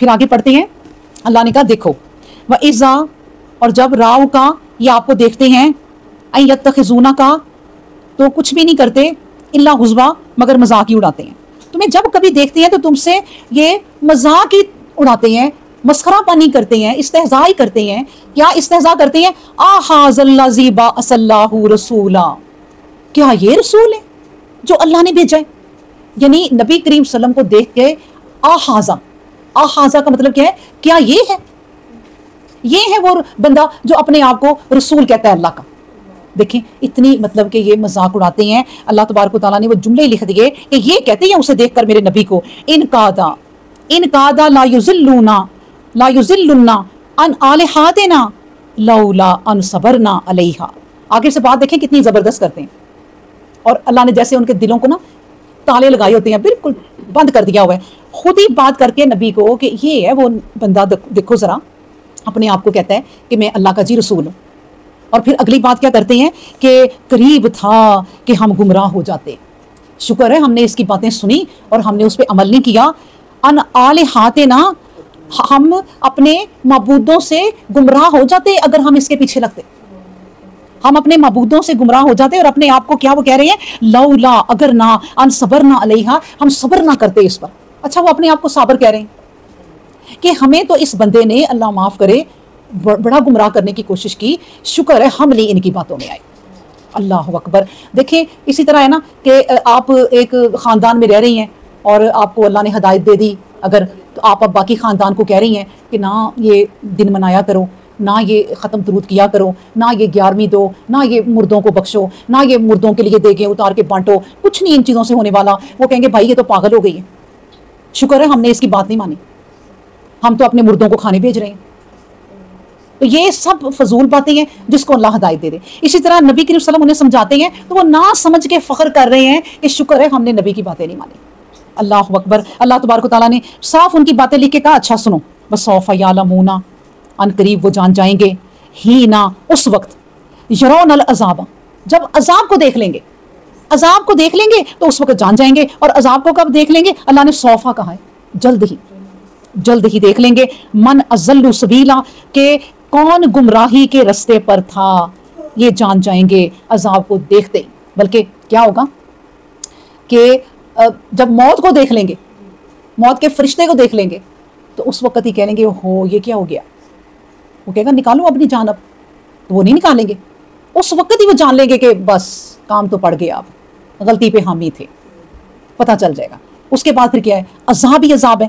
پھر آگے پڑھتے ہیں، اللہ نے کہا دیکھو وَإِذَا، اور جب راؤ کا، یہ آپ کو دیکھتے ہیں، اَن يَتَّخِذُونَ کا، تو کچھ بھی نہیں کرتے، الا ہزوا، مگر مذاق ہی اڑاتے ہیں. تمہیں جب کبھی دیکھتے ہیں تو تم سے یہ مذاق ہی اڑاتے ہیں، مسخرہ پانی کرتے ہیں، استہزاء ہی کرتے ہیں. کیا استہزاء کرتے ہیں؟ آہذا الذی بعث اللہ رسولا، کیا یہ رسول ہے جو اللہ نے بھیجا ہے؟ یعنی نبی کریم صلی اللہ علیہ وسلم کو دیکھ کے آہذا، آہذا کا مطلب کیا ہے؟ کیا یہ ہے؟ یہ ہے وہ بندہ جو اپنے آپ کو رسول کہتا ہے اللہ کا. دیکھیں اتنی مطلب کہ یہ مذاق اڑاتے ہیں. اللہ تبارک و تعالیٰ نے وہ جملے لکھ دیے کہ یہ کہتے ہیں اسے دیکھ کر میرے نبی کو، ان قادا لا یذلنا عن آلہاتنا لولا ان صبرنا علیہا. آگے سے بات دیکھیں کتنی زبردست کرتے ہیں. اور اللہ نے جیسے ان کے دلوں کو نا تالے لگائے ہوتے ہیں، بالکل بند کر دیا ہوا ہے. خود ہی بات کر کے نبی کو کہ یہ ہے وہ بندہ، دیکھو ذرا اپنے آپ کو کہتا ہے کہ میں اللہ کا جی رسول ہوں. اور پھر اگلی بات کیا کرتے ہیں کہ قریب تھا کہ ہم گمراہ ہو جاتے. شکر ہے ہم نے اس کی باتیں سنی اور ہم نے اس پہ عمل نہیں کیا. ان آلہاتنا، ہم اپنے معبودوں سے گمراہ ہو جاتے اگر ہم اس کے پیچھے لگتے. ہم اپنے معبودوں سے گمراہ ہو جاتے اور اپنے آپ کو کیا وہ کہہ رہے ہیں، لولا، اگر نہ، ان صبرنا علیہا، ہم صبر نہ کرتے اس پر. اچھا وہ اپنے آپ کو صابر کہہ رہے ہیں کہ ہمیں تو اس بندے نے، اللہ معاف کرے، بڑا گمراہ کرنے کی کوشش کی، شکر ہے ہم نہیں ان کی باتوں میں آئے. اللہ اکبر. دیکھیں اسی طرح ہے نا کہ آپ ایک خاندان میں رہ رہی ہیں اور آپ کو اللہ نے ہدایت دے دی، اگر تو آپ اب باقی خاندان کو کہہ رہی ہیں کہ نہ یہ دن منایا کرو، نہ یہ ختم درود کیا کرو، نہ یہ 11ویں دو، نہ یہ مردوں کو بخشو، نہ یہ مردوں کے لیے دیگیں اتار کے بانٹو، کچھ نہیں ان چیزوں سے ہونے والا. وہ کہیں گے بھائی یہ تو پاگل ہو گئی ہے. شکر ہے ہم نے اس کی بات نہیں مانی، ہم تو اپنے مردوں کو کھانے بھیج رہے ہیں. تو یہ سب فضول باتیں ہیں جس کو اللہ ہدایت دے دے. اسی طرح نبی کریم صلی اللہ علیہ وسلم انہیں سمجھاتے ہیں تو وہ نہ سمجھ کے فخر کر رہے ہیں کہ شکر ہے ہم نے نبی کی باتیں نہیں مانی. اللہ اکبر. اللہ تبارک و تعالیٰ نے صاف ان کی باتیں لکھ کے کہا اچھا سنو، وَسَوْفَ يَعْلَمُونَ، ان قریب وہ جان جائیں گے، ہی نہ اس وقت، یرون العذاب، جب عذاب کو دیکھ لیں گے، عذاب کو دیکھ لیں گے تو اس وقت جان جائیں گے. اور عذاب کو کب دیکھ لیں گے؟ اللہ نے صوفہ کہا ہے، جلد ہی دیکھ لیں گے. من اضل سبیلا، کہ کون گمراہی کے رستے پر تھا، یہ جان جائیں گے عذاب کو دیکھتے. بلکہ کیا ہوگا کہ جب موت کو دیکھ لیں گے، موت کے فرشتے کو دیکھ لیں گے، تو اس وقت ہی کہہ لیں گے ہو یہ کیا ہو گیا. وہ کہے گا نکالو اپنی جان اب، تو وہ نہیں نکالیں گے. اس وقت ہی وہ جان لیں گے کہ بس کام تو پڑ گیا، اب غلطی پہ ہم ہی تھے، پتہ چل جائے گا. اس کے بعد پھر کیا ہے؟ عذاب ہی عذاب ہے.